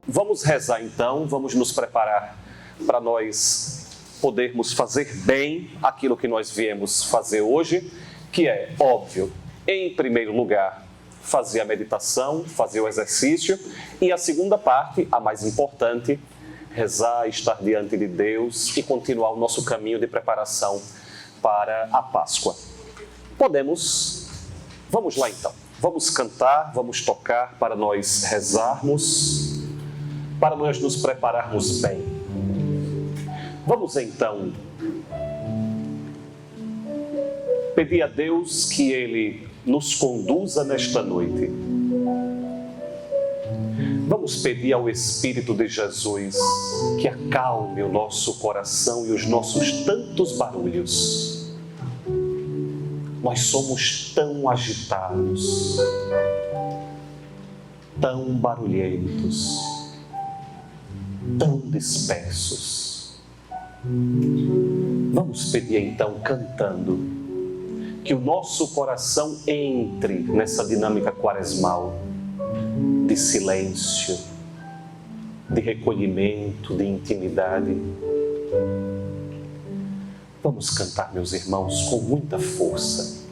Vamos rezar então, vamos nos preparar para nós podermos fazer bem aquilo que nós viemos fazer hoje, que é, óbvio, em primeiro lugar, fazer a meditação, fazer o exercício, e a segunda parte, a mais importante, rezar, estar diante de Deus e continuar o nosso caminho de preparação para a Páscoa. Vamos lá então, vamos cantar, vamos tocar para nós rezarmos, para nós nos prepararmos bem. Vamos então pedir a Deus que Ele nos conduza nesta noite. Vamos pedir ao Espírito de Jesus que acalme o nosso coração e os nossos tantos barulhos. Nós somos tão agitados, tão barulhentos, tão dispersos. Vamos pedir então, cantando, que o nosso coração entre nessa dinâmica quaresmal de silêncio, de recolhimento, de intimidade. Vamos cantar, meus irmãos, com muita força.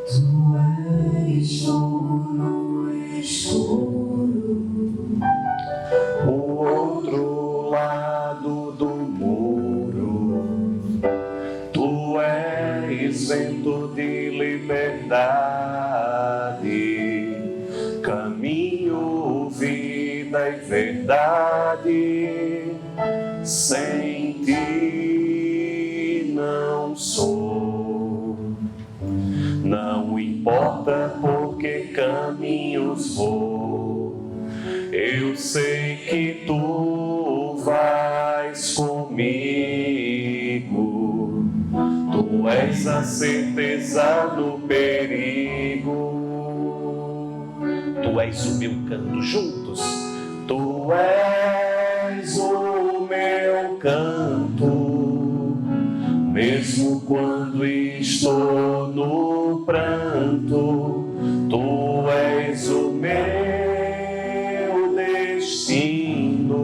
Tu és no escuro, O outro lado do muro, tu és vento de liberdade, caminho, vida e verdade. Sem ti não sou. Não importa por que caminhos vou, eu sei que tu vais comigo. Tu és a certeza no perigo. Tu és o meu canto, juntos. Tu és o meu canto, mesmo quando estou no pranto. Tu és o meu destino,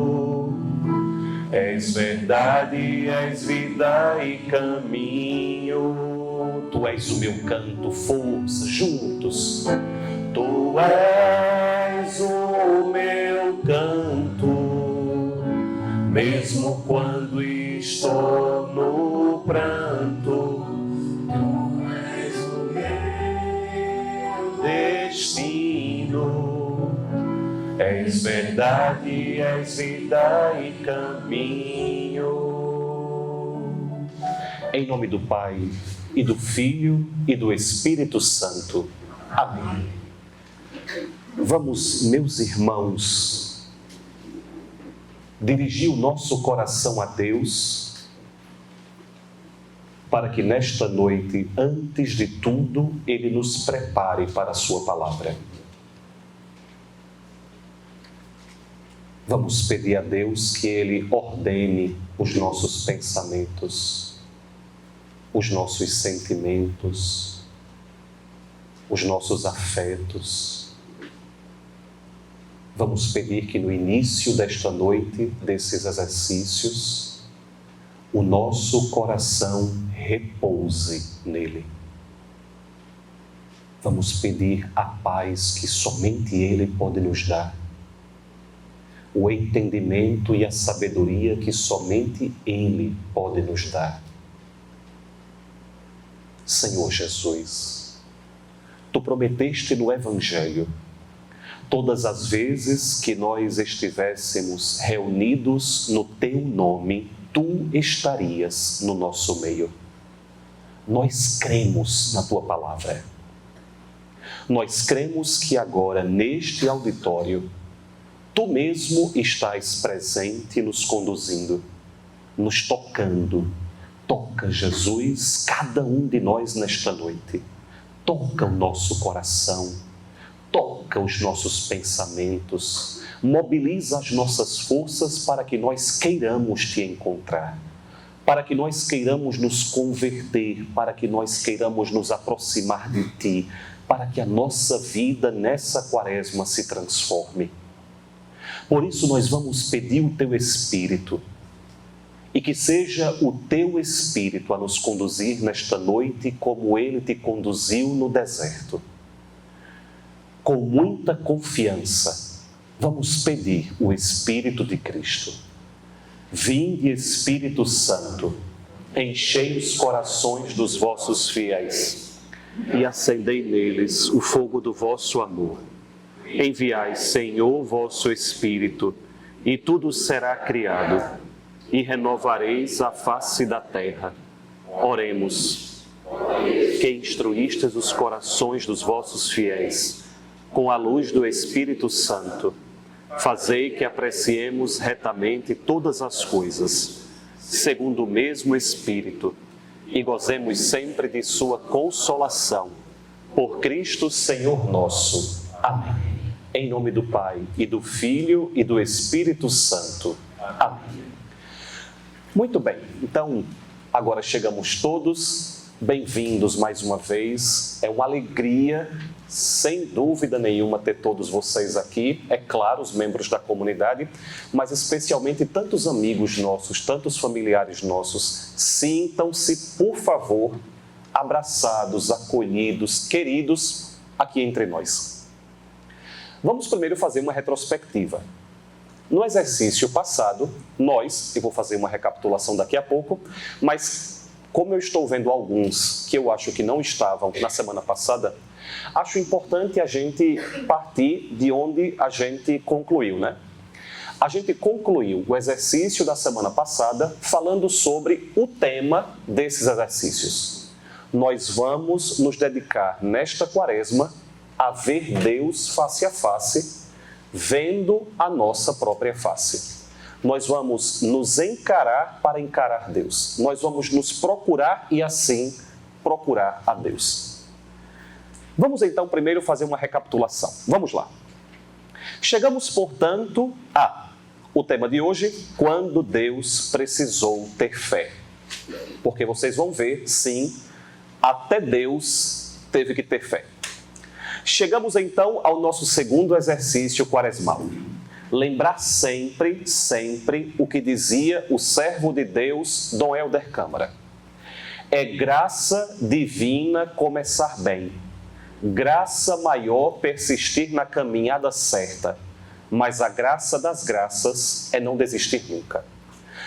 és verdade, és vida e caminho. Tu és o meu canto, força, juntos. Tu és o meu canto, mesmo quando estou no pranto. Tu és o meu destino, és verdade, és vida e caminho. Em nome do Pai, e do Filho, e do Espírito Santo. Amém. Vamos, meus irmãos, dirigir o nosso coração a Deus, para que nesta noite, antes de tudo, Ele nos prepare para a sua palavra. Vamos pedir a Deus que Ele ordene os nossos pensamentos, os nossos sentimentos, os nossos afetos. Vamos pedir que no início desta noite, desses exercícios, o nosso coração repouse nele. Vamos pedir a paz que somente Ele pode nos dar, o entendimento e a sabedoria que somente Ele pode nos dar. Senhor Jesus, Tu prometeste no Evangelho, todas as vezes que nós estivéssemos reunidos no Teu nome, Tu estarias no nosso meio. Nós cremos na Tua palavra. Nós cremos que agora, neste auditório, Tu mesmo estás presente, nos conduzindo, nos tocando. Toca, Jesus, cada um de nós nesta noite. Toca o nosso coração, toca os nossos pensamentos, mobiliza as nossas forças para que nós queiramos Te encontrar. para que nós queiramos nos converter, para que nós queiramos nos aproximar de Ti, para que a nossa vida nessa quaresma se transforme. Por isso nós vamos pedir o Teu Espírito, e que seja o Teu Espírito a nos conduzir nesta noite como Ele Te conduziu no deserto. Com muita confiança, vamos pedir o Espírito de Cristo. Vinde, Espírito Santo, enchei os corações dos vossos fiéis e acendei neles o fogo do vosso amor. Enviai, Senhor, vosso Espírito, e tudo será criado, e renovareis a face da terra. Oremos. Que instruístes os corações dos vossos fiéis, com a luz do Espírito Santo, fazei que apreciemos retamente todas as coisas, segundo o mesmo Espírito, e gozemos sempre de sua consolação. Por Cristo Senhor nosso. Amém. Em nome do Pai, e do Filho, e do Espírito Santo. Amém. Muito bem, então, agora chegamos todos, bem-vindos mais uma vez. É uma alegria, sem dúvida nenhuma, ter todos vocês aqui. É claro, os membros da comunidade, mas especialmente tantos amigos nossos, tantos familiares nossos. Sintam-se, por favor, abraçados, acolhidos, queridos aqui entre nós. Vamos primeiro fazer uma retrospectiva. No exercício passado, eu vou fazer uma recapitulação daqui a pouco, mas como eu estou vendo alguns que eu acho que não estavam na semana passada, acho importante a gente partir de onde a gente concluiu, né? A gente concluiu o exercício da semana passada falando sobre o tema desses exercícios. Nós vamos nos dedicar nesta quaresma a ver Deus face a face, vendo a nossa própria face. Nós vamos nos encarar para encarar Deus. Nós vamos nos procurar e assim procurar a Deus. Vamos então primeiro fazer uma recapitulação. Vamos lá. Chegamos, portanto, o tema de hoje, quando Deus precisou ter fé. Porque vocês vão ver, sim, até Deus teve que ter fé. Chegamos então ao nosso segundo exercício quaresmal. Lembrar sempre o que dizia o servo de Deus, Dom Helder Câmara. É graça divina começar bem, graça maior persistir na caminhada certa, mas a graça das graças é não desistir nunca.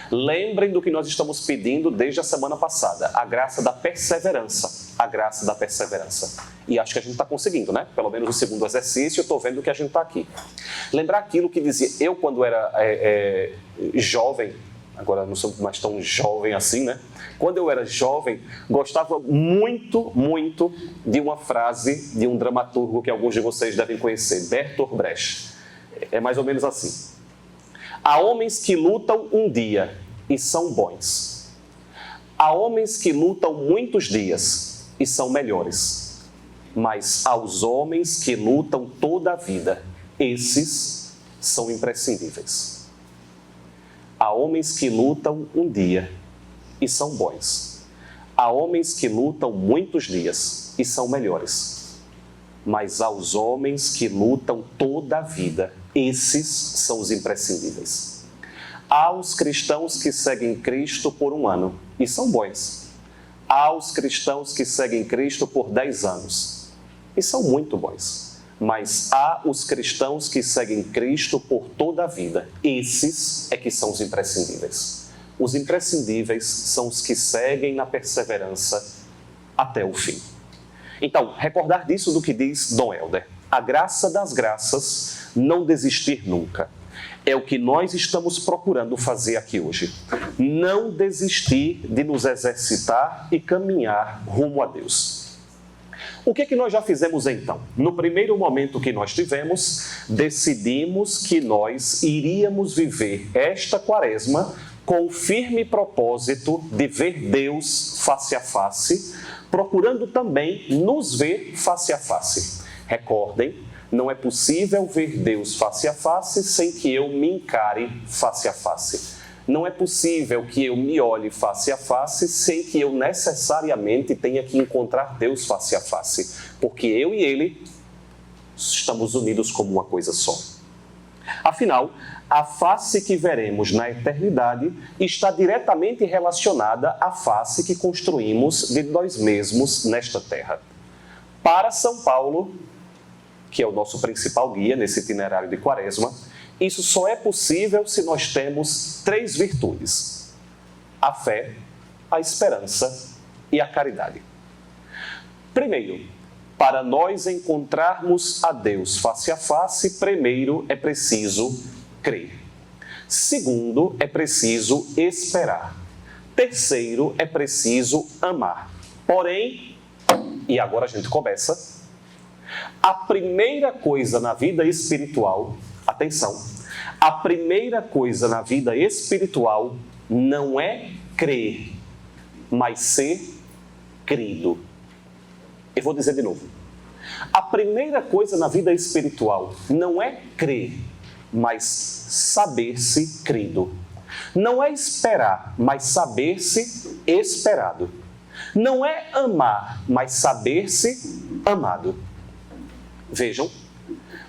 Lembrem do que nós estamos pedindo desde a semana passada, a graça da perseverança, a graça da perseverança. E acho que a gente está conseguindo, né? Pelo menos no segundo exercício, eu estou vendo que a gente está aqui. Lembrar aquilo que dizia, eu quando era jovem, agora não sou mais tão jovem assim, né? Quando eu era jovem, gostava muito de uma frase de um dramaturgo que alguns de vocês devem conhecer, Bertolt Brecht. É mais ou menos assim. Há homens que lutam um dia e são bons. Há homens que lutam muitos dias e são melhores. Mas há os homens que lutam toda a vida. Esses são imprescindíveis. Há homens que lutam um dia e são bons. Há homens que lutam muitos dias e são melhores. Mas há os homens que lutam toda a vida. Esses são os imprescindíveis. Há os cristãos que seguem Cristo por 1 ano e são bons. Há os cristãos que seguem Cristo por 10 anos e são muito bons. Mas há os cristãos que seguem Cristo por toda a vida. Esses é que são os imprescindíveis. Os imprescindíveis são os que seguem na perseverança até o fim. Então, recordar disso do que diz Dom Helder. A graça das graças, não desistir nunca. É o que nós estamos procurando fazer aqui hoje. Não desistir de nos exercitar e caminhar rumo a Deus. O que nós já fizemos então? No primeiro momento que nós tivemos, decidimos que nós iríamos viver esta quaresma com o firme propósito de ver Deus face a face, procurando também nos ver face a face. Recordem, não é possível ver Deus face a face sem que eu me encare face a face. Não é possível que eu me olhe face a face sem que eu necessariamente tenha que encontrar Deus face a face, porque eu e Ele estamos unidos como uma coisa só. Afinal, a face que veremos na eternidade está diretamente relacionada à face que construímos de nós mesmos nesta terra. Para São Paulo, que é o nosso principal guia nesse itinerário de Quaresma, isso só é possível se nós temos 3 virtudes: a fé, a esperança e a caridade. Primeiro, para nós encontrarmos a Deus face a face, primeiro é preciso crer. Segundo, é preciso esperar. Terceiro, é preciso amar. Porém, e agora a gente começa, a primeira coisa na vida espiritual, atenção, a primeira coisa na vida espiritual não é crer, mas ser crido. Eu vou dizer de novo. A primeira coisa na vida espiritual não é crer, mas saber-se crido. Não é esperar, mas saber-se esperado. Não é amar, mas saber-se amado. Vejam,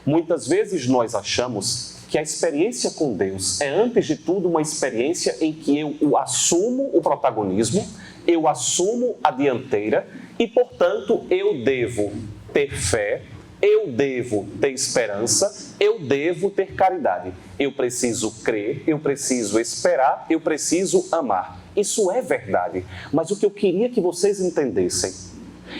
muitas vezes nós achamos que a experiência com Deus é, antes de tudo, uma experiência em que eu assumo o protagonismo, eu assumo a dianteira e, portanto, eu devo ter fé, eu devo ter esperança, eu devo ter caridade. Eu preciso crer, eu preciso esperar, eu preciso amar. Isso é verdade, mas o que eu queria que vocês entendessem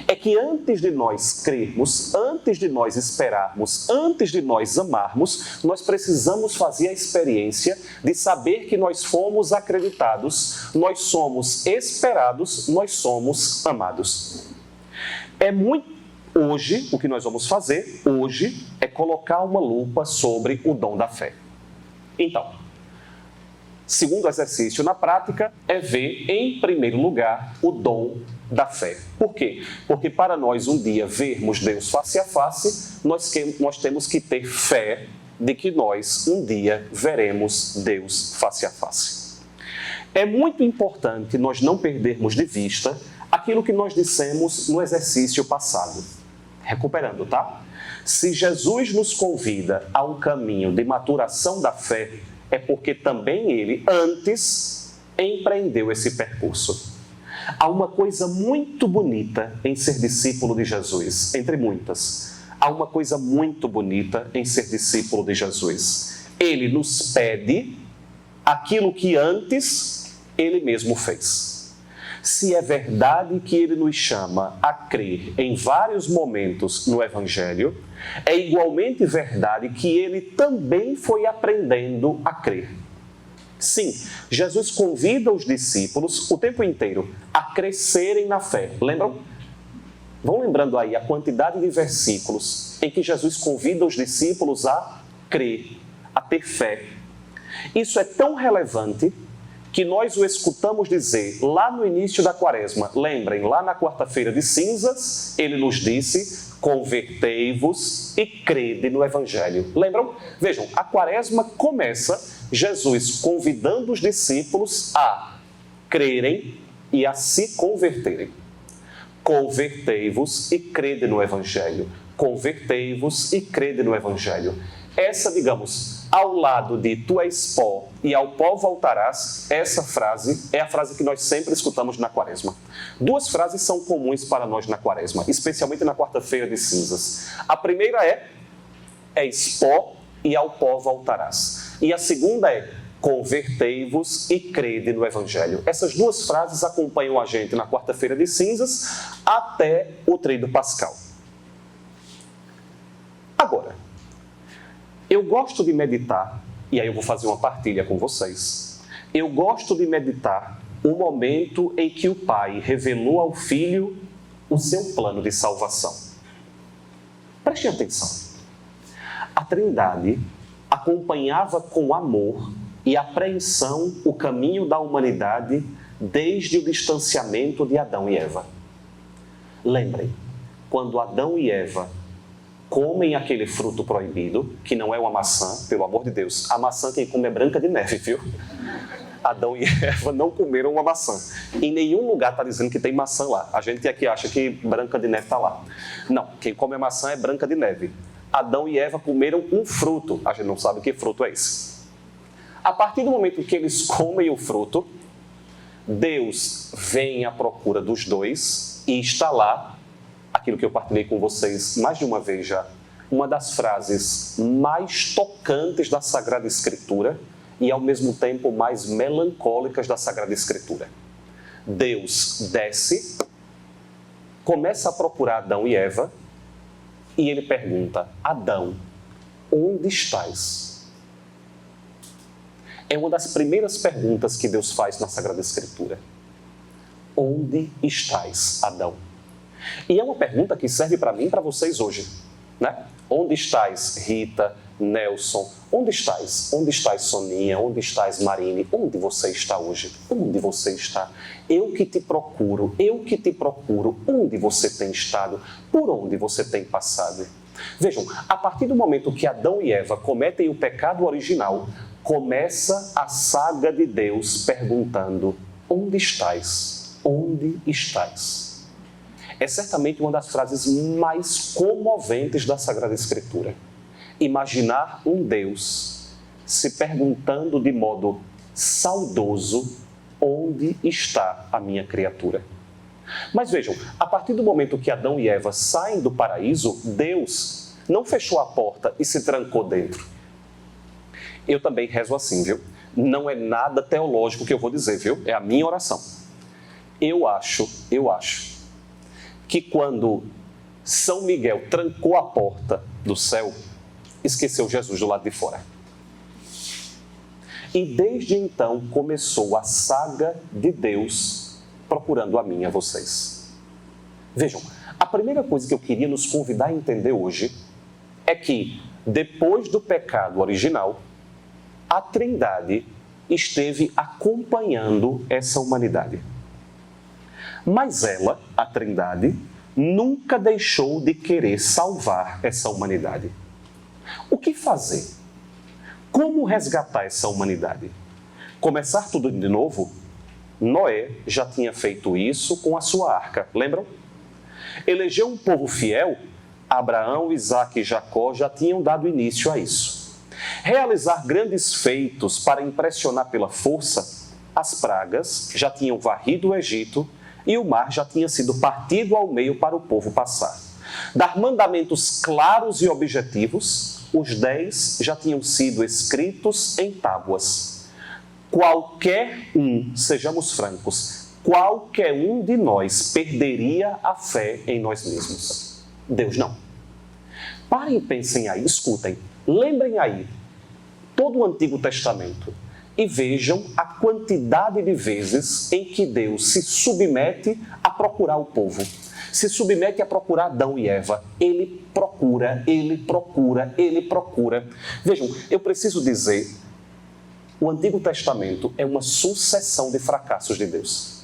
é que antes de nós crermos, antes de nós esperarmos, antes de nós amarmos, nós precisamos fazer a experiência de saber que nós fomos acreditados, nós somos esperados, nós somos amados. Hoje, o que nós vamos fazer hoje é colocar uma lupa sobre o dom da fé. Então, segundo exercício na prática é ver, em primeiro lugar, o dom da fé. Por quê? Porque para nós um dia vermos Deus face a face, nós temos que ter fé de que nós um dia veremos Deus face a face. É muito importante nós não perdermos de vista aquilo que nós dissemos no exercício passado. Recuperando, tá? Se Jesus nos convida a um caminho de maturação da fé, é porque também Ele, antes, empreendeu esse percurso. Há uma coisa muito bonita em ser discípulo de Jesus, entre muitas. Há uma coisa muito bonita em ser discípulo de Jesus. Ele nos pede aquilo que antes Ele mesmo fez. Se é verdade que Ele nos chama a crer em vários momentos no Evangelho, é igualmente verdade que Ele também foi aprendendo a crer. Sim, Jesus convida os discípulos o tempo inteiro a crescerem na fé. Lembram? Vão lembrando aí a quantidade de versículos em que Jesus convida os discípulos a crer, a ter fé. Isso é tão relevante que nós o escutamos dizer lá no início da Quaresma. Lembrem, lá na quarta-feira de cinzas, Ele nos disse: convertei-vos e crede no Evangelho. Lembram? Vejam, a Quaresma começa Jesus convidando os discípulos a crerem e a se converterem. Convertei-vos e crede no Evangelho. Convertei-vos e crede no Evangelho. Essa, digamos, ao lado de tu és pó e ao pó voltarás, essa frase é a frase que nós sempre escutamos na Quaresma. 2 frases são comuns para nós na Quaresma, especialmente na quarta-feira de cinzas. A primeira é: és pó e ao pó voltarás. E a segunda é: convertei-vos e crede no Evangelho. Essas 2 frases acompanham a gente na quarta-feira de cinzas até o Tríduo Pascal. Agora, eu gosto de meditar, e aí eu vou fazer uma partilha com vocês. Eu gosto de meditar o momento em que o Pai revelou ao Filho o seu plano de salvação. Prestem atenção. A Trindade acompanhava com amor e apreensão o caminho da humanidade desde o distanciamento de Adão e Eva. Lembrem, quando Adão e Eva comem aquele fruto proibido, que não é uma maçã, pelo amor de Deus, a maçã quem come é Branca de Neve, viu? Adão e Eva não comeram uma maçã. Em nenhum lugar está dizendo que tem maçã lá. A gente aqui acha que Branca de Neve está lá. Não, quem come a maçã é Branca de Neve. Adão e Eva comeram um fruto. A gente não sabe que fruto é esse. A partir do momento que eles comem o fruto, Deus vem à procura dos dois e está lá, aquilo que eu partilhei com vocês mais de uma vez já, uma das frases mais tocantes da Sagrada Escritura e, ao mesmo tempo, mais melancólicas da Sagrada Escritura. Deus desce, começa a procurar Adão e Eva e ele pergunta: Adão, onde estás? É uma das primeiras perguntas que Deus faz na Sagrada Escritura. Onde estás, Adão? E é uma pergunta que serve para mim e para vocês hoje, né? Onde estás, Rita, Nelson? Onde estás? Onde estás, Soninha? Onde estás, Marine? Onde você está hoje? Onde você está? Eu que te procuro, onde você tem estado? Por onde você tem passado? Vejam, a partir do momento que Adão e Eva cometem o pecado original, começa a saga de Deus perguntando: onde estás? Onde estás? É certamente uma das frases mais comoventes da Sagrada Escritura. Imaginar um Deus se perguntando de modo saudoso: onde está a minha criatura? Mas vejam, a partir do momento que Adão e Eva saem do paraíso, Deus não fechou a porta e se trancou dentro. Eu também rezo assim, viu? Não é nada teológico que eu vou dizer, viu? É a minha oração. Eu acho que quando São Miguel trancou a porta do céu, esqueceu Jesus do lado de fora. E desde então começou a saga de Deus procurando a mim e a vocês. Vejam, a primeira coisa que eu queria nos convidar a entender hoje é que, depois do pecado original, a Trindade esteve acompanhando essa humanidade. Mas ela, a Trindade, nunca deixou de querer salvar essa humanidade. O que fazer? Como resgatar essa humanidade? Começar tudo de novo? Noé já tinha feito isso com a sua arca, lembram? Eleger um povo fiel, Abraão, Isaque e Jacó já tinham dado início a isso. Realizar grandes feitos para impressionar pela força, as pragas já tinham varrido o Egito e o mar já tinha sido partido ao meio para o povo passar. Dar mandamentos claros e objetivos, os 10 já tinham sido escritos em tábuas. Qualquer um, sejamos francos, qualquer um de nós perderia a fé em nós mesmos. Deus não. Parem e pensem aí, escutem, lembrem aí todo o Antigo Testamento e vejam a quantidade de vezes em que Deus se submete a procurar o povo, se submete a procurar Adão e Eva. Ele procura. Vejam, eu preciso dizer, o Antigo Testamento é uma sucessão de fracassos de Deus.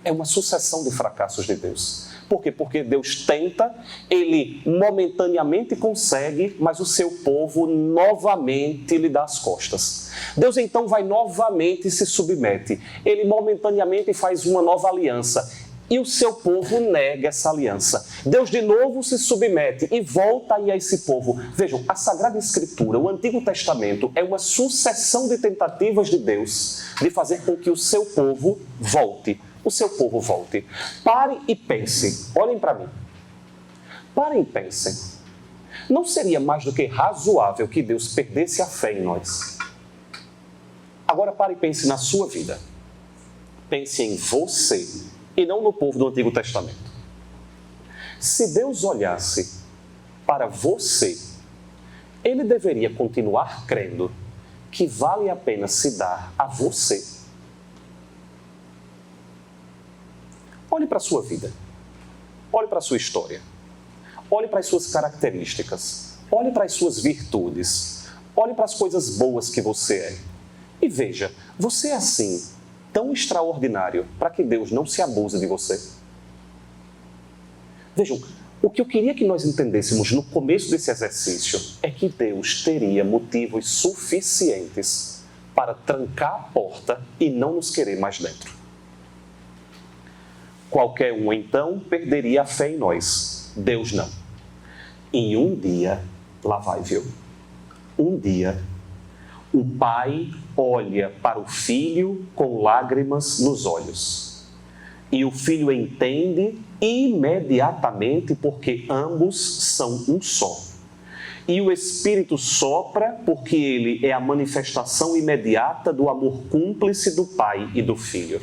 É uma sucessão de fracassos de Deus. Por quê? Porque Deus tenta, ele momentaneamente consegue, mas o seu povo novamente lhe dá as costas. Deus então vai novamente e se submete. Ele momentaneamente faz uma nova aliança e o seu povo nega essa aliança. Deus de novo se submete e volta aí a esse povo. Vejam, a Sagrada Escritura, o Antigo Testamento, é uma sucessão de tentativas de Deus de fazer com que o seu povo volte. O seu povo volte. Parem e pensem. Olhem para mim. Parem e pensem. Não seria mais do que razoável que Deus perdesse a fé em nós? Agora pare e pense na sua vida. Pense em você e não no povo do Antigo Testamento. Se Deus olhasse para você, Ele deveria continuar crendo que vale a pena se dar a você. Olhe para a sua vida, olhe para a sua história, olhe para as suas características, olhe para as suas virtudes, olhe para as coisas boas que você é. E veja, você é assim, tão extraordinário, para que Deus não se abuse de você? Vejam, o que eu queria que nós entendêssemos no começo desse exercício é que Deus teria motivos suficientes para trancar a porta e não nos querer mais dentro. Qualquer um, então, perderia a fé em nós. Deus não. E um dia, lá vai, viu? Um dia, o pai olha para o filho com lágrimas nos olhos. E o filho entende imediatamente porque ambos são um só. E o Espírito sopra porque ele é a manifestação imediata do amor cúmplice do pai e do filho.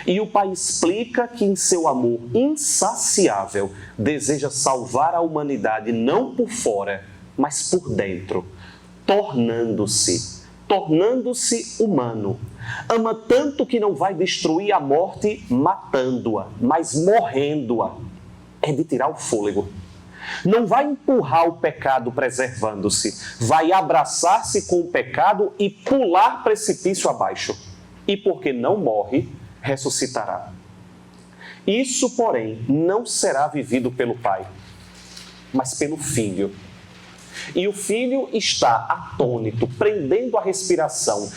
E o pai explica que em seu amor insaciável deseja salvar a humanidade não por fora, mas por dentro, tornando-se humano. Ama tanto que não vai destruir a morte matando-a, mas morrendo-a. É de tirar o fôlego. Não vai empurrar o pecado preservando-se, vai abraçar-se com o pecado e pular precipício abaixo. E porque não morre, ressuscitará. Isso, porém, não será vivido pelo Pai, mas pelo Filho. E o Filho está atônito, prendendo a respiração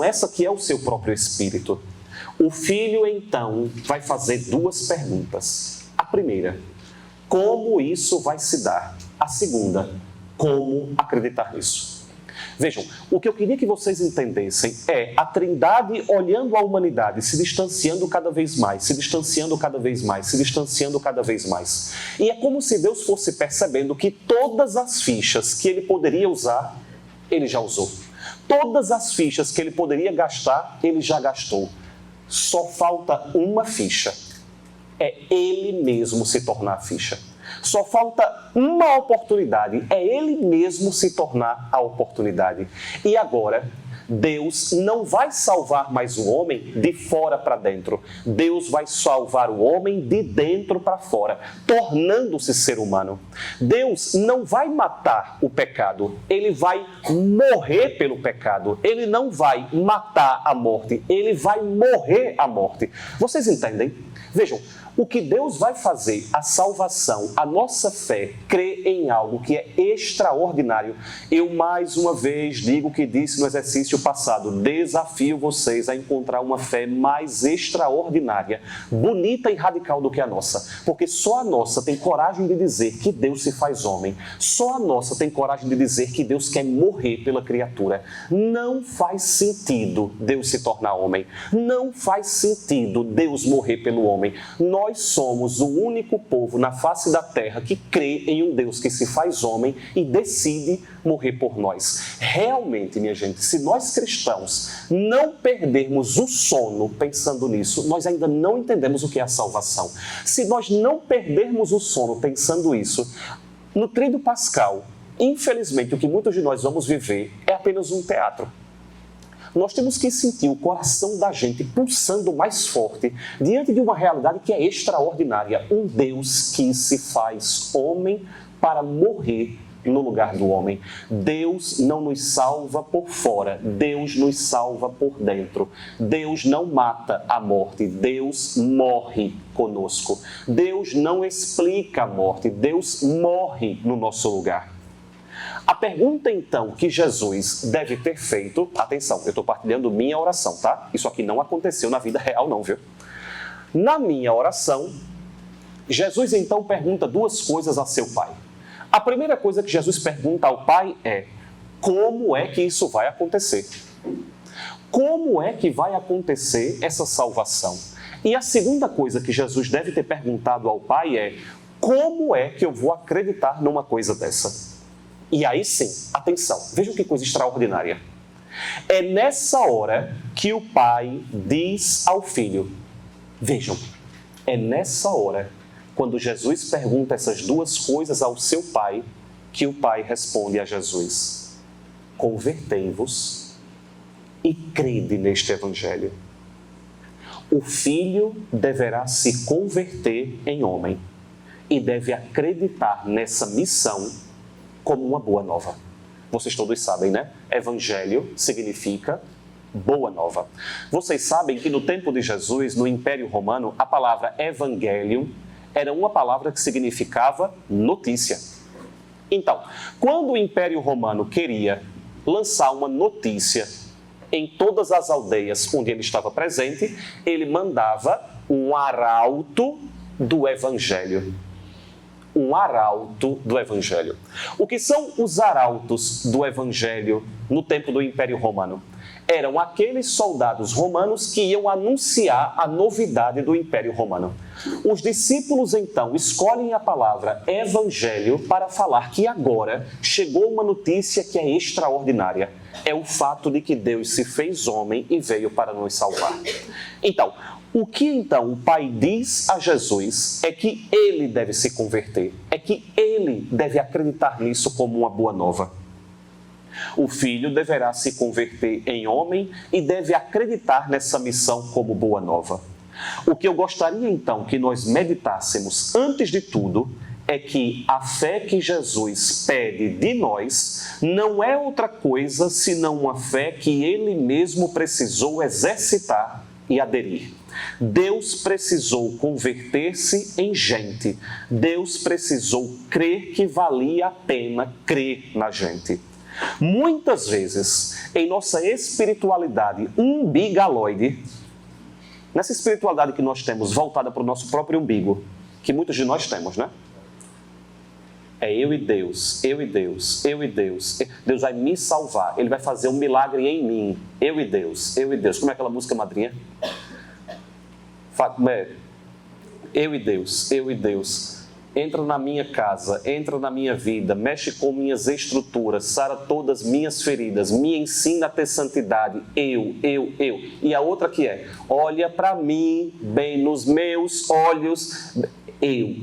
essa que é o seu próprio Espírito. O Filho, então, vai fazer duas perguntas. A primeira, como isso vai se dar? A segunda, como acreditar nisso? Vejam, o que eu queria que vocês entendessem é a Trindade olhando a humanidade, se distanciando cada vez mais, se distanciando cada vez mais, se distanciando cada vez mais. E é como se Deus fosse percebendo que todas as fichas que ele poderia usar, ele já usou. Todas as fichas que ele poderia gastar, ele já gastou. Só falta uma ficha. É ele mesmo se tornar a ficha. Só falta uma oportunidade, é ele mesmo se tornar a oportunidade. E agora, Deus não vai salvar mais o homem de fora para dentro. Deus vai salvar o homem de dentro para fora, tornando-se ser humano. Deus não vai matar o pecado, ele vai morrer pelo pecado. Ele não vai matar a morte, ele vai morrer a morte. Vocês entendem? Vejam, o que Deus vai fazer, a salvação, a nossa fé, crê em algo que é extraordinário. Eu mais uma vez digo o que disse no exercício passado, desafio vocês a encontrar uma fé mais extraordinária, bonita e radical do que a nossa, porque só a nossa tem coragem de dizer que Deus se faz homem, só a nossa tem coragem de dizer que Deus quer morrer pela criatura. Não faz sentido Deus se tornar homem, não faz sentido Deus morrer pelo homem. Nós somos o único povo na face da terra que crê em um Deus que se faz homem e decide morrer por nós. Realmente, minha gente, se nós cristãos não perdermos o sono pensando nisso, nós ainda não entendemos o que é a salvação. Se nós não perdermos o sono pensando isso, no Tríduo Pascal, infelizmente, o que muitos de nós vamos viver é apenas um teatro. Nós temos que sentir o coração da gente pulsando mais forte diante de uma realidade que é extraordinária. Um Deus que se faz homem para morrer no lugar do homem. Deus não nos salva por fora, Deus nos salva por dentro. Deus não mata a morte, Deus morre conosco. Deus não explica a morte, Deus morre no nosso lugar. A pergunta, então, que Jesus deve ter feito... Atenção, eu estou partilhando minha oração, tá? Isso aqui não aconteceu na vida real, não, viu? Na minha oração, Jesus, então, pergunta duas coisas a seu Pai. A primeira coisa que Jesus pergunta ao Pai é: como é que isso vai acontecer? Como é que vai acontecer essa salvação? E a segunda coisa que Jesus deve ter perguntado ao Pai é: como é que eu vou acreditar numa coisa dessa? E aí sim, atenção, vejam que coisa extraordinária. É nessa hora que o pai diz ao filho, vejam, é nessa hora, quando Jesus pergunta essas duas coisas ao seu pai, que o pai responde a Jesus: convertei-vos e crede neste evangelho. O filho deverá se converter em homem e deve acreditar nessa missão como uma boa nova. Vocês todos sabem, né? Evangelho significa boa nova. Vocês sabem que no tempo de Jesus, no Império Romano, a palavra evangelium era uma palavra que significava notícia. Então, quando o Império Romano queria lançar uma notícia em todas as aldeias onde ele estava presente, ele mandava um arauto do Evangelho. Um arauto do Evangelho. O que são os arautos do Evangelho no tempo do Império Romano? Eram aqueles soldados romanos que iam anunciar a novidade do Império Romano. Os discípulos, então, escolhem a palavra Evangelho para falar que agora chegou uma notícia que é extraordinária. É o fato de que Deus se fez homem e veio para nos salvar. Então, o que então o Pai diz a Jesus é que ele deve se converter, é que ele deve acreditar nisso como uma boa nova. O Filho deverá se converter em homem e deve acreditar nessa missão como boa nova. O que eu gostaria então que nós meditássemos antes de tudo é que a fé que Jesus pede de nós não é outra coisa senão uma fé que ele mesmo precisou exercitar e aderir. Deus precisou converter-se em gente. Deus precisou crer que valia a pena crer na gente. Muitas vezes, em nossa espiritualidade umbigaloide, nessa espiritualidade que nós temos voltada para o nosso próprio umbigo, que muitos de nós temos, né? É eu e Deus, eu e Deus, eu e Deus. Deus vai me salvar, Ele vai fazer um milagre em mim. Eu e Deus, eu e Deus. Como é aquela música, madrinha? Eu e Deus, eu e Deus. Entra na minha casa, entra na minha vida, mexe com minhas estruturas, sara todas minhas feridas, me ensina a ter santidade. Eu. E a outra que é, olha para mim, bem nos meus olhos. Eu.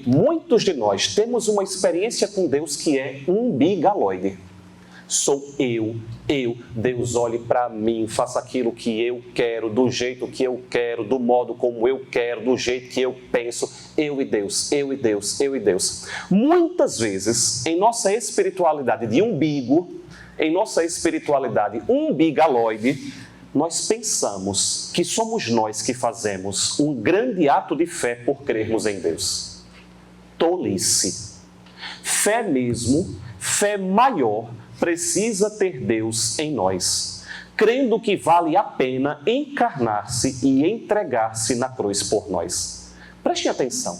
Muitos de nós temos uma experiência com Deus que é umbigaloide. Sou eu. Deus olhe para mim, faça aquilo que eu quero, do jeito que eu quero, do modo como eu quero, do jeito que eu penso. Eu e Deus. Muitas vezes, em nossa espiritualidade de umbigo, em nossa espiritualidade umbigaloide, nós pensamos que somos nós que fazemos um grande ato de fé por crermos em Deus. Tolice. Fé mesmo, fé maior, precisa ter Deus em nós, crendo que vale a pena encarnar-se e entregar-se na cruz por nós. Prestem atenção.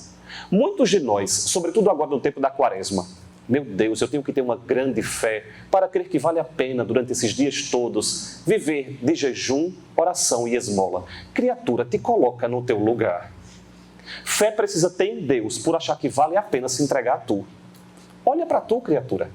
Muitos de nós, sobretudo agora no tempo da Quaresma, meu Deus, eu tenho que ter uma grande fé para crer que vale a pena, durante esses dias todos, viver de jejum, oração e esmola. Criatura, te coloca no teu lugar. Fé precisa ter em Deus por achar que vale a pena se entregar a tu. Olha para tu, criatura.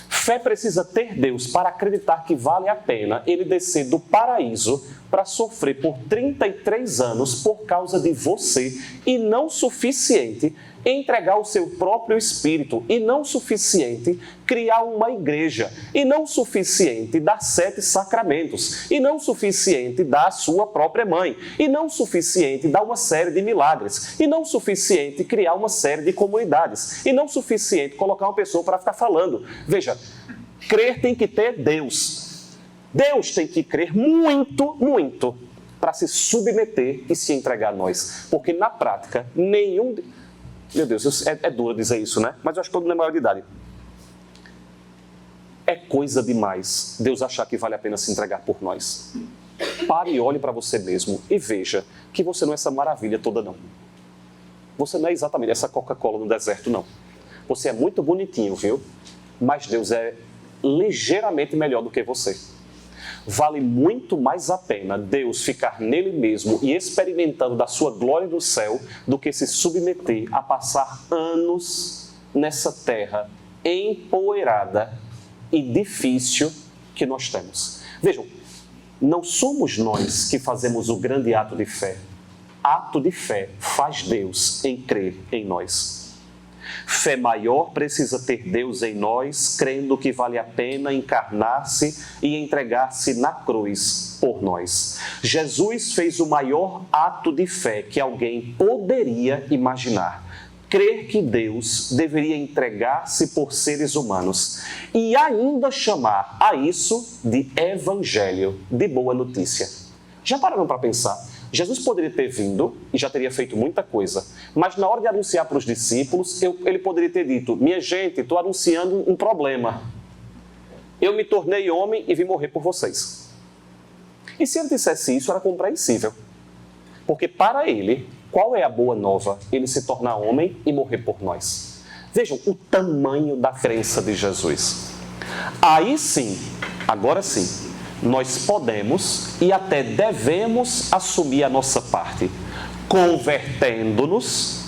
Fé precisa ter Deus para acreditar que vale a pena ele descer do paraíso para sofrer por 33 anos por causa de você e não suficiente entregar o seu próprio espírito e não suficiente criar uma igreja e não suficiente dar 7 sacramentos e não suficiente dar a sua própria mãe e não suficiente dar uma série de milagres e não suficiente criar uma série de comunidades e não suficiente colocar uma pessoa para ficar falando. Veja, crer tem que ter Deus. Deus tem que crer muito, muito para se submeter e se entregar a nós, porque na prática nenhum... Meu Deus, é duro dizer isso, né? Mas eu acho que todo mundo é maior de idade. É coisa demais Deus achar que vale a pena se entregar por nós. Pare e olhe para você mesmo e veja que você não é essa maravilha toda, não. Você não é exatamente essa Coca-Cola no deserto, não. Você é muito bonitinho, viu? Mas Deus é ligeiramente melhor do que você. Vale muito mais a pena Deus ficar nele mesmo e experimentando da sua glória do céu do que se submeter a passar anos nessa terra empoeirada e difícil que nós temos. Vejam, não somos nós que fazemos o grande ato de fé. Ato de fé faz Deus em crer em nós. Fé maior precisa ter Deus em nós, crendo que vale a pena encarnar-se e entregar-se na cruz por nós. Jesus fez o maior ato de fé que alguém poderia imaginar. Crer que Deus deveria entregar-se por seres humanos e ainda chamar a isso de evangelho, de boa notícia. Já pararam para pensar? Jesus poderia ter vindo e já teria feito muita coisa, mas na hora de anunciar para os discípulos, ele poderia ter dito: minha gente, estou anunciando um problema. eu me tornei homem e vim morrer por vocês. E se ele dissesse isso, era compreensível. Porque para ele, qual é a boa nova? Ele se tornar homem e morrer por nós. Vejam o tamanho da crença de Jesus. Aí sim, agora sim, nós podemos e até devemos assumir a nossa parte, convertendo-nos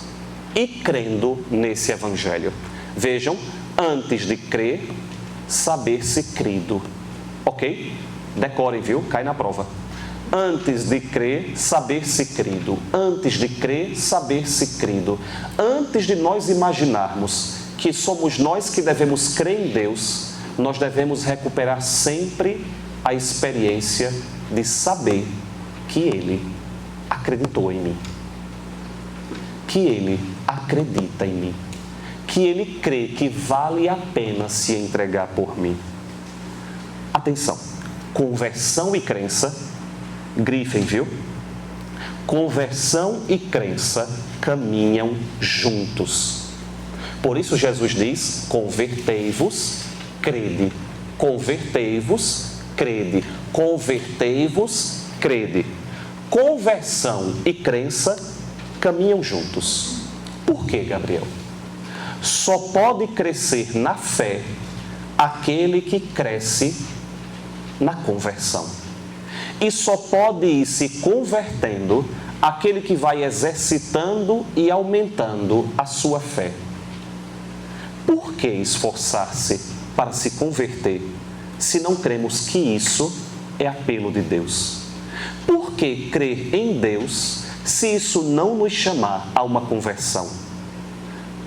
e crendo nesse evangelho. Vejam, antes de crer, saber-se crido. Ok? Decorem, viu? Cai na prova. Antes de crer, saber-se crido. Antes de crer, saber-se crido. Antes de nós imaginarmos que somos nós que devemos crer em Deus, nós devemos recuperar sempre a experiência de saber que Ele acreditou em mim. Que Ele acredita em mim. Que Ele crê que vale a pena se entregar por mim. Atenção, conversão e crença, grifem, viu? Conversão e crença caminham juntos. Por isso Jesus diz, convertei-vos, crede. Convertei-vos, crede. Convertei-vos, crede. Conversão e crença caminham juntos. Por quê, Gabriel? Só pode crescer na fé aquele que cresce na conversão. E só pode ir se convertendo aquele que vai exercitando e aumentando a sua fé. Por que esforçar-se para se converter se não cremos que isso é apelo de Deus? Por que crer em Deus se isso não nos chamar a uma conversão?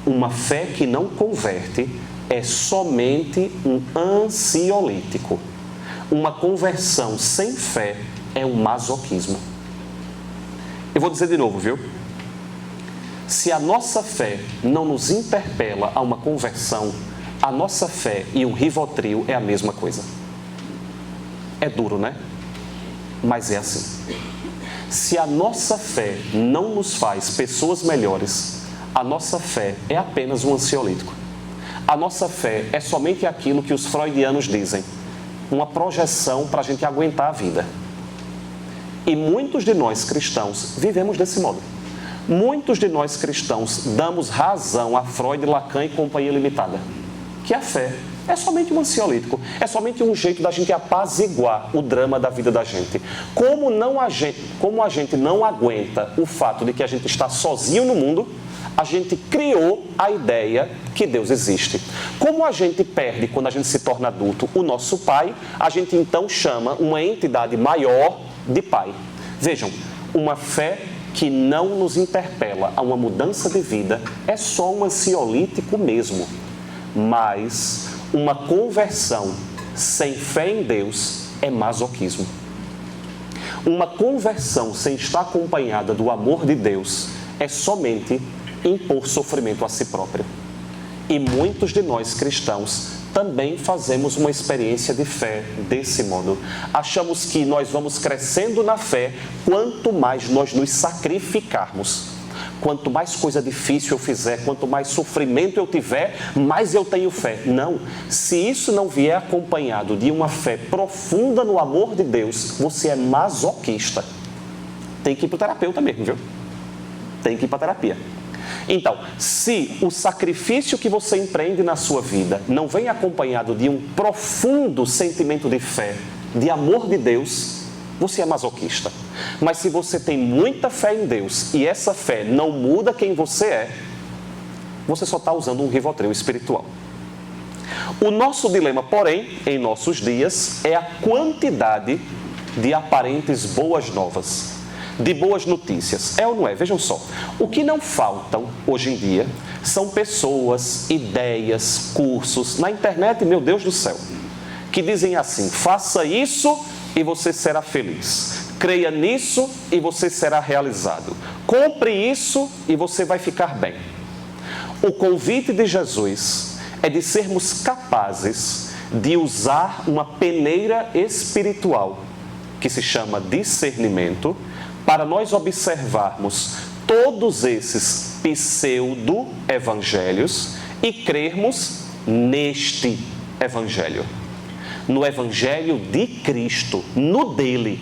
Uma fé que não converte é somente um ansiolítico. Uma conversão sem fé é um masoquismo. Eu vou dizer de novo, viu? Se a nossa fé não nos interpela a uma conversão, a nossa fé e o Rivotril é a mesma coisa. É duro, né? Mas é assim. Se a nossa fé não nos faz pessoas melhores, a nossa fé é apenas um ansiolítico. A nossa fé é somente aquilo que os freudianos dizem, uma projeção para a gente aguentar a vida. E muitos de nós cristãos vivemos desse modo. Muitos de nós cristãos damos razão a Freud, Lacan e companhia limitada. Que a fé é somente um ansiolítico, é somente um jeito da gente apaziguar o drama da vida da gente. Como a gente não aguenta o fato de que a gente está sozinho no mundo, a gente criou a ideia que Deus existe. Como a gente perde, quando a gente se torna adulto, o nosso pai, a gente então chama uma entidade maior de pai. Vejam, uma fé que não nos interpela a uma mudança de vida é só um ansiolítico mesmo. Mas uma conversão sem fé em Deus é masoquismo. Uma conversão sem estar acompanhada do amor de Deus é somente impor sofrimento a si próprio. E muitos de nós cristãos também fazemos uma experiência de fé desse modo. Achamos que nós vamos crescendo na fé quanto mais nós nos sacrificarmos. Quanto mais coisa difícil eu fizer, quanto mais sofrimento eu tiver, mais eu tenho fé. Não, se isso não vier acompanhado de uma fé profunda no amor de Deus, você é masoquista. Tem que ir para o terapeuta mesmo, viu? Tem que ir para a terapia. Então, se o sacrifício que você empreende na sua vida não vem acompanhado de um profundo sentimento de fé, de amor de Deus, você é masoquista. Mas se você tem muita fé em Deus e essa fé não muda quem você é, você só está usando um Rivotril espiritual. O nosso dilema, porém, em nossos dias, é a quantidade de aparentes boas novas, de boas notícias. É ou não é? Vejam só. O que não faltam hoje em dia são pessoas, ideias, cursos, na internet, meu Deus do céu, que dizem assim: faça isso e você será feliz. Creia nisso e você será realizado. Compre isso e você vai ficar bem. O convite de Jesus é de sermos capazes de usar uma peneira espiritual, que se chama discernimento, para nós observarmos todos esses pseudo-evangelhos e crermos neste evangelho. no Evangelho de Cristo, no dele,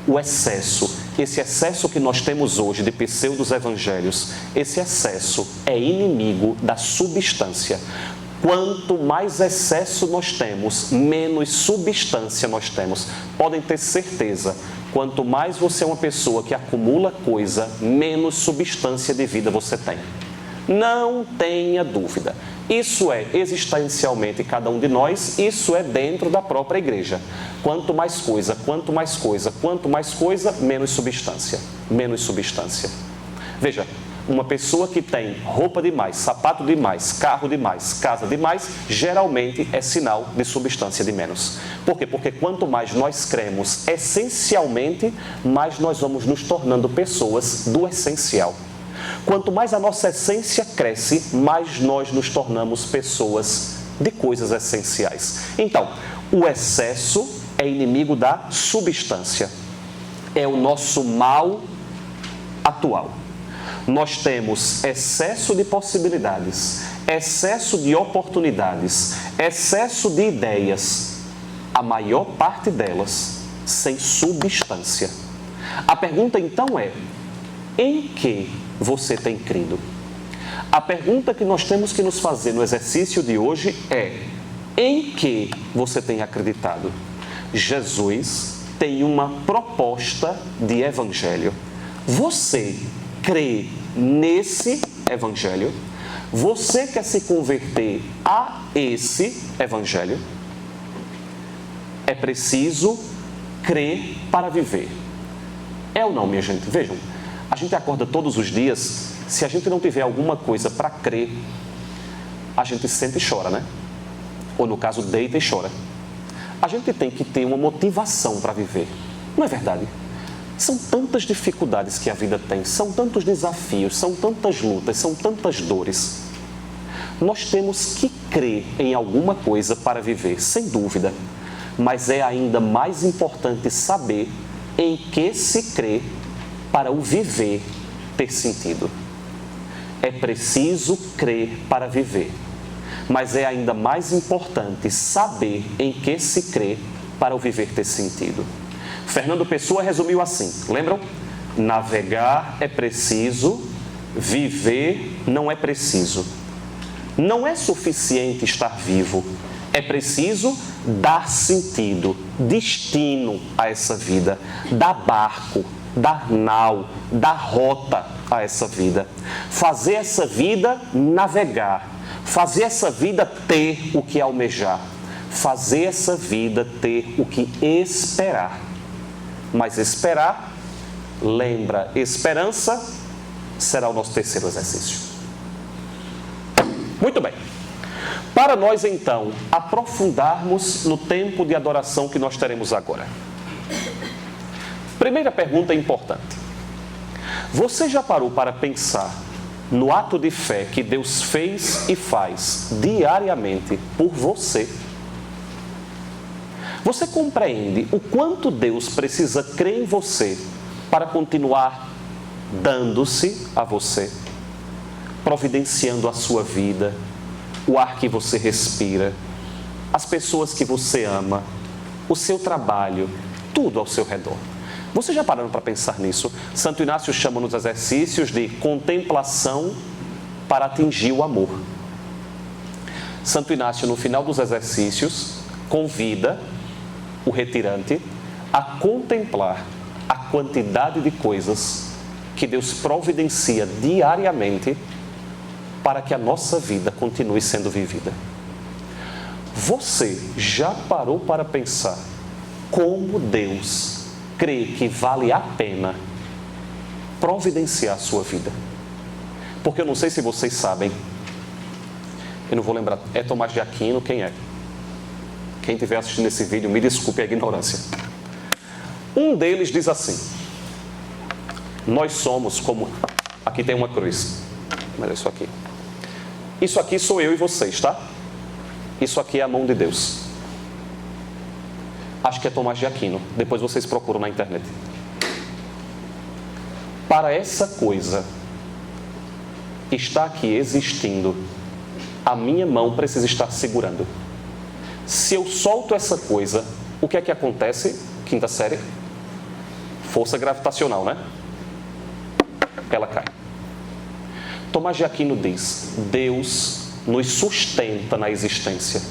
o excesso, esse excesso que nós temos hoje de pseudos evangelhos, esse excesso é inimigo da substância. Quanto mais excesso nós temos, menos substância nós temos. Podem ter certeza, quanto mais você é uma pessoa que acumula coisa, menos substância de vida você tem. Não tenha dúvida. Isso é existencialmente cada um de nós, isso é dentro da própria igreja. Quanto mais coisa, quanto mais coisa, quanto mais coisa, menos substância. Menos substância. Veja, uma pessoa que tem roupa demais, sapato demais, carro demais, casa demais, geralmente é sinal de substância de menos. Por quê? Porque quanto mais nós cremos essencialmente, mais nós vamos nos tornando pessoas do essencial. Quanto mais a nossa essência cresce, mais nós nos tornamos pessoas de coisas essenciais. Então, o excesso é inimigo da substância. É o nosso mal atual. Nós temos excesso de possibilidades, excesso de oportunidades, excesso de ideias, a maior parte delas sem substância. A pergunta então é: em que você tem crido? A pergunta que nós temos que nos fazer no exercício de hoje é: em que você tem acreditado? Jesus tem uma proposta de evangelho. Você crê nesse evangelho? Você quer se converter a esse evangelho? É preciso crer para viver. É ou não, minha gente? Vejam, a gente acorda todos os dias, se a gente não tiver alguma coisa para crer, a gente sente e chora, né? Ou no caso, deita e chora. A gente tem que ter uma motivação para viver. Não é verdade? São tantas dificuldades que a vida tem, são tantos desafios, são tantas lutas, são tantas dores. Nós temos que crer em alguma coisa para viver, sem dúvida. Mas é ainda mais importante saber em que se crê para o viver ter sentido. É preciso crer para viver. Mas é ainda mais importante saber em que se crê para o viver ter sentido. Fernando Pessoa resumiu assim, lembram? Navegar é preciso, viver não é preciso. Não é suficiente estar vivo, é preciso dar sentido, destino a essa vida, dar barco, dar nau, dar rota a essa vida. Fazer essa vida navegar, fazer essa vida ter o que almejar, fazer essa vida ter o que esperar. Mas esperar, lembra, esperança será o nosso terceiro exercício. Muito bem. Para nós, então, aprofundarmos no tempo de adoração que nós teremos agora. Primeira pergunta importante. Você já parou para pensar no ato de fé que Deus fez e faz diariamente por você? Você compreende o quanto Deus precisa crer em você para continuar dando-se a você, providenciando a sua vida, o ar que você respira, as pessoas que você ama, o seu trabalho, tudo ao seu redor? Você já parou para pensar nisso? Santo Inácio chama nos exercícios de contemplação para atingir o amor. Santo Inácio, no final dos exercícios, convida o retirante a contemplar a quantidade de coisas que Deus providencia diariamente para que a nossa vida continue sendo vivida. Você já parou para pensar como Deus crê que vale a pena providenciar a sua vida? Porque eu não sei se vocês sabem, eu não vou lembrar, é Tomás de Aquino, quem é? Quem estiver assistindo esse vídeo, me desculpe a ignorância. Um deles diz assim: nós somos como... Aqui tem uma cruz. Mas é isso aqui. Isso aqui sou eu e vocês, tá? Isso aqui é a mão de Deus. Acho que é Tomás de Aquino. Depois vocês procuram na internet. Para essa coisa está aqui existindo, a minha mão precisa estar segurando. Se eu solto essa coisa, o que é que acontece? Quinta série. Força gravitacional, né? Ela cai. Tomás de Aquino diz: Deus nos sustenta na existência.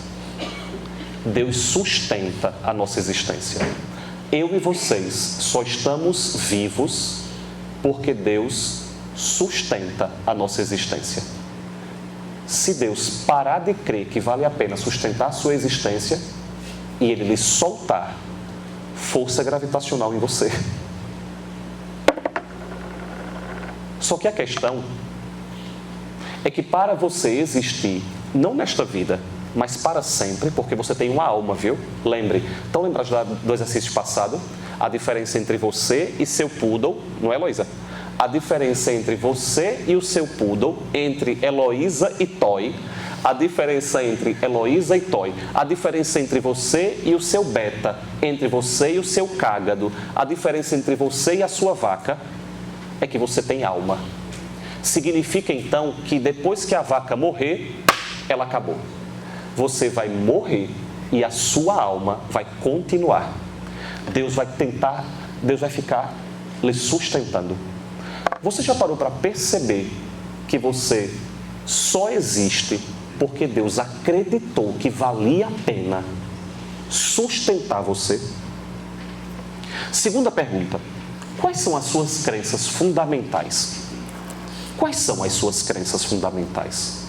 Deus sustenta a nossa existência. Eu e vocês só estamos vivos porque Deus sustenta a nossa existência. Se Deus parar de crer que vale a pena sustentar a sua existência e Ele lhe soltar força gravitacional em você. Só que a questão é que para você existir, não nesta vida, mas para sempre, porque você tem uma alma, viu? Lembre. Então, lembra do exercício passado? A diferença entre você e seu poodle, não é, Heloísa? A diferença entre você e o seu poodle, entre Heloísa e Toy, a diferença entre Heloísa e Toy, a diferença entre você e o seu beta, entre você e o seu cágado, a diferença entre você e a sua vaca, é que você tem alma. Significa então que depois que a vaca morrer, ela acabou. Você vai morrer e a sua alma vai continuar. Deus vai ficar lhe sustentando. Você já parou para perceber que você só existe porque Deus acreditou que valia a pena sustentar você? Segunda pergunta: quais são as suas crenças fundamentais? Quais são as suas crenças fundamentais?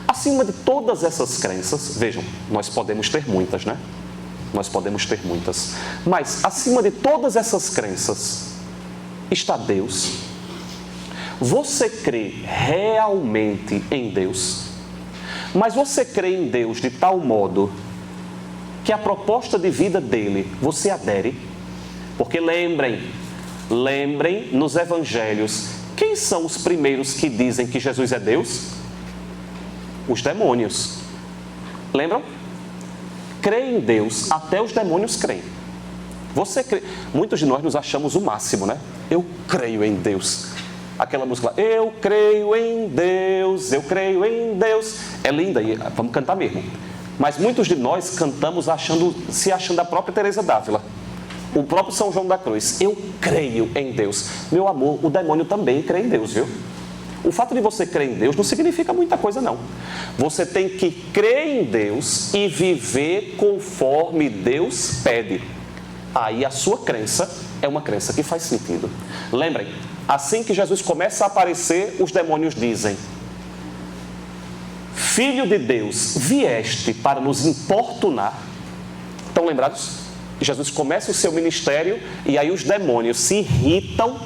Acima de todas essas crenças, vejam, nós podemos ter muitas, né? Nós podemos ter muitas. Mas, acima de todas essas crenças, está Deus. Você crê realmente em Deus? Mas você crê em Deus de tal modo que a proposta de vida dele você adere? Porque lembrem nos evangelhos, quem são os primeiros que dizem que Jesus é Deus? Os demônios. Lembram? Crê em Deus, até os demônios creem. Você crê? Muitos de nós nos achamos o máximo, né? Eu creio em Deus. Aquela música lá, eu creio em Deus, eu creio em Deus. É linda e vamos cantar mesmo. Mas muitos de nós cantamos se achando a própria Teresa d'Ávila, o próprio São João da Cruz. Eu creio em Deus. Meu amor, o demônio também crê em Deus, viu? O fato de você crer em Deus não significa muita coisa, não. Você tem que crer em Deus e viver conforme Deus pede. Aí a sua crença é uma crença que faz sentido. Lembrem, assim que Jesus começa a aparecer, os demônios dizem: Filho de Deus, vieste para nos importunar. Estão lembrados? Jesus começa o seu ministério e aí os demônios se irritam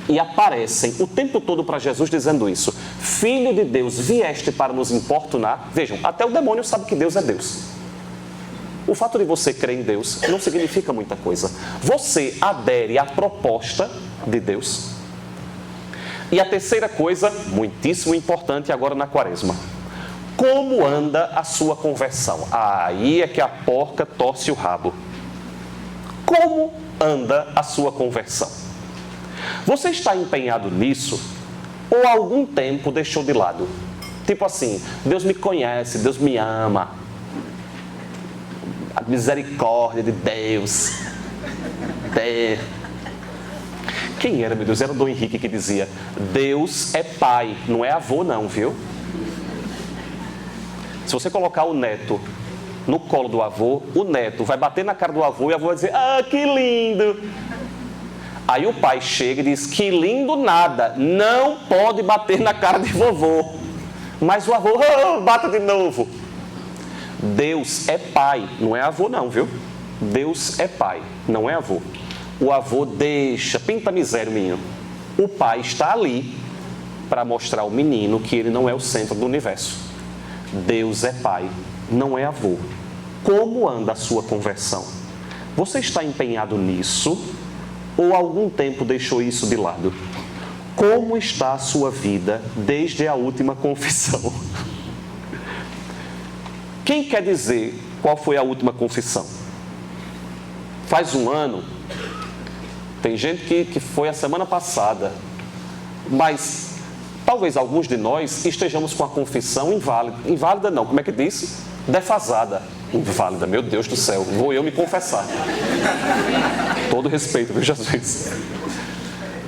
e aparecem o tempo todo para Jesus dizendo isso. Filho de Deus, vieste para nos importunar. Vejam, até o demônio sabe que Deus é Deus. O fato de você crer em Deus não significa muita coisa. Você adere à proposta de Deus. E a terceira coisa, muitíssimo importante agora na quaresma: como anda a sua conversão? Aí é que a porca torce o rabo. Como anda a sua conversão? Você está empenhado nisso ou há algum tempo deixou de lado? Tipo assim, Deus me conhece, Deus me ama. A misericórdia de Deus. Quem era, meu Deus? Era o Dom Henrique que dizia: Deus é pai, não é avô não, viu? Se você colocar o neto no colo do avô, o neto vai bater na cara do avô e o avô vai dizer: ah, que lindo! Aí o pai chega e diz: que lindo nada, não pode bater na cara de vovô. Mas o avô, bata de novo. Deus é pai, não é avô não, viu? Deus é pai, não é avô. O avô deixa, pinta miséria o menino. O pai está ali para mostrar ao menino que ele não é o centro do universo. Deus é pai, não é avô. Como anda a sua conversão? Você está empenhado nisso ou há algum tempo deixou isso de lado? Como está a sua vida desde a última confissão? Quem quer dizer qual foi a última confissão? Faz um ano? Tem gente que foi a semana passada. Mas talvez alguns de nós estejamos com a confissão inválida. Inválida não, como é que disse? Defasada. Inválida, meu Deus do céu, vou eu me confessar. Todo respeito, viu, Jesus?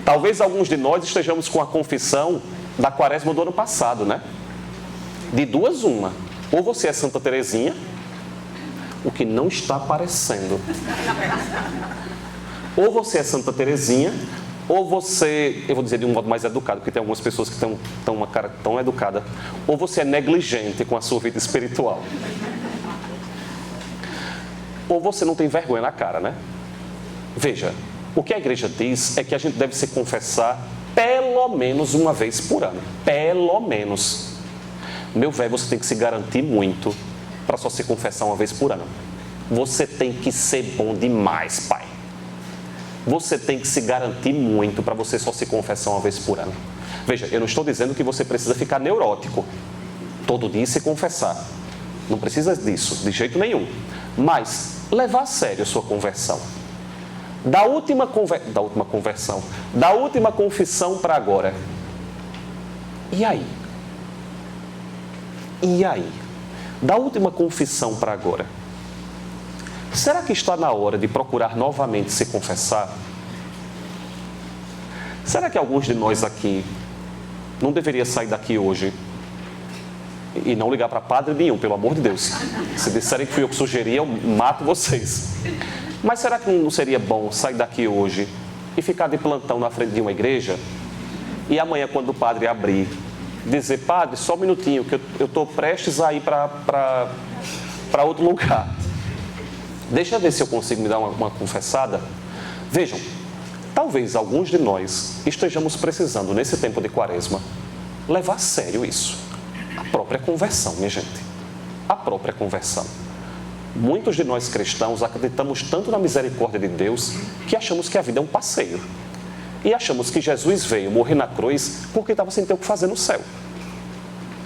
Talvez alguns de nós estejamos com a confissão da quaresma do ano passado, né? De duas, uma. Ou você é Santa Terezinha, o que não está aparecendo. Ou você é Santa Terezinha, ou você, eu vou dizer de um modo mais educado, porque tem algumas pessoas que têm uma cara tão educada, ou você é negligente com a sua vida espiritual. Ou você não tem vergonha na cara, né? Veja, o que a igreja diz é que a gente deve se confessar pelo menos uma vez por ano. Pelo menos. Meu velho, você tem que se garantir muito para só se confessar uma vez por ano. Você tem que ser bom demais, pai. Você tem que se garantir muito para você só se confessar uma vez por ano. Veja, eu não estou dizendo que você precisa ficar neurótico todo dia e se confessar. Não precisa disso, de jeito nenhum. Mas levar a sério a sua conversão. Da última confissão para agora. E aí? E aí? Da última confissão para agora. Será que está na hora de procurar novamente se confessar? Será que alguns de nós aqui não deveria sair daqui hoje e não ligar para padre nenhum, pelo amor de Deus? Se disserem que fui eu que sugeri, eu mato vocês. Mas será que não seria bom sair daqui hoje e ficar de plantão na frente de uma igreja e amanhã, quando o padre abrir, dizer: padre, só um minutinho, que eu estou prestes a ir para outro lugar. Deixa eu ver se eu consigo me dar uma confessada. Vejam, talvez alguns de nós estejamos precisando, nesse tempo de quaresma, levar a sério isso. A própria conversão, minha gente. A própria conversão. Muitos de nós cristãos acreditamos tanto na misericórdia de Deus que achamos que a vida é um passeio. E achamos que Jesus veio morrer na cruz porque estava sem ter o que fazer no céu.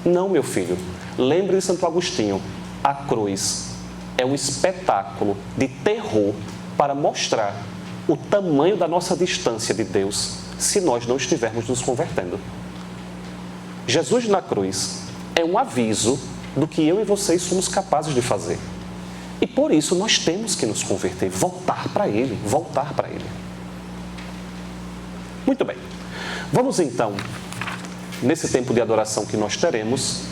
Não, meu filho. Lembre de Santo Agostinho. A cruz é um espetáculo de terror para mostrar o tamanho da nossa distância de Deus se nós não estivermos nos convertendo. Jesus na cruz é um aviso do que eu e vocês somos capazes de fazer. E por isso nós temos que nos converter, voltar para Ele, voltar para Ele. Muito bem. Vamos então, nesse tempo de adoração que nós teremos,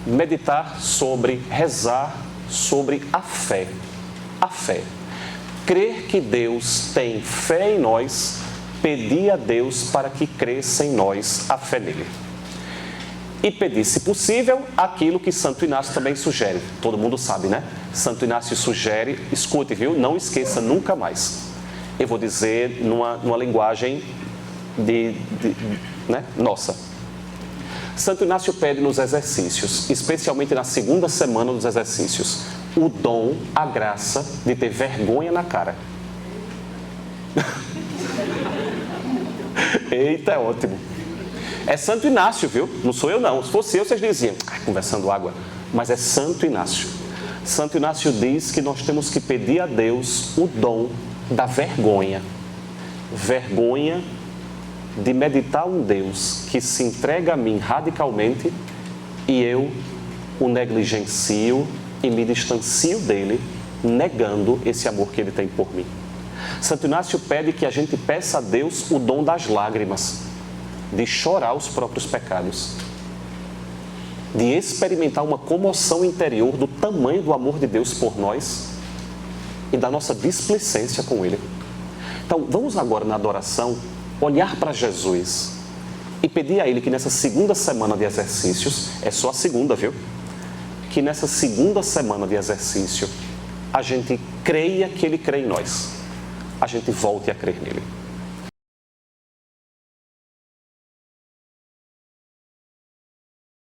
meditar sobre, rezar sobre a fé. A fé. Crer que Deus tem fé em nós, pedir a Deus para que cresça em nós a fé nele. E pedir, se possível, aquilo que Santo Inácio também sugere. Todo mundo sabe, né? Santo Inácio sugere, escute, viu? Não esqueça nunca mais. Eu vou dizer numa linguagem nossa. Santo Inácio pede nos exercícios, especialmente na segunda semana dos exercícios, o dom, a graça de ter vergonha na cara. Eita, é ótimo. É Santo Inácio, viu? Não sou eu não. Se fosse eu, vocês diziam, conversando água. Mas é Santo Inácio. Santo Inácio diz que nós temos que pedir a Deus o dom da vergonha. Vergonha de meditar um Deus que se entrega a mim radicalmente e eu o negligencio e me distancio dele, negando esse amor que ele tem por mim. Santo Inácio pede que a gente peça a Deus o dom das lágrimas, de chorar os próprios pecados, de experimentar uma comoção interior do tamanho do amor de Deus por nós e da nossa displicência com Ele. Então, vamos agora na adoração olhar para Jesus e pedir a Ele que nessa segunda semana de exercícios, é só a segunda, viu? Que nessa segunda semana de exercício, a gente creia que Ele crê em nós. A gente volte a crer nele.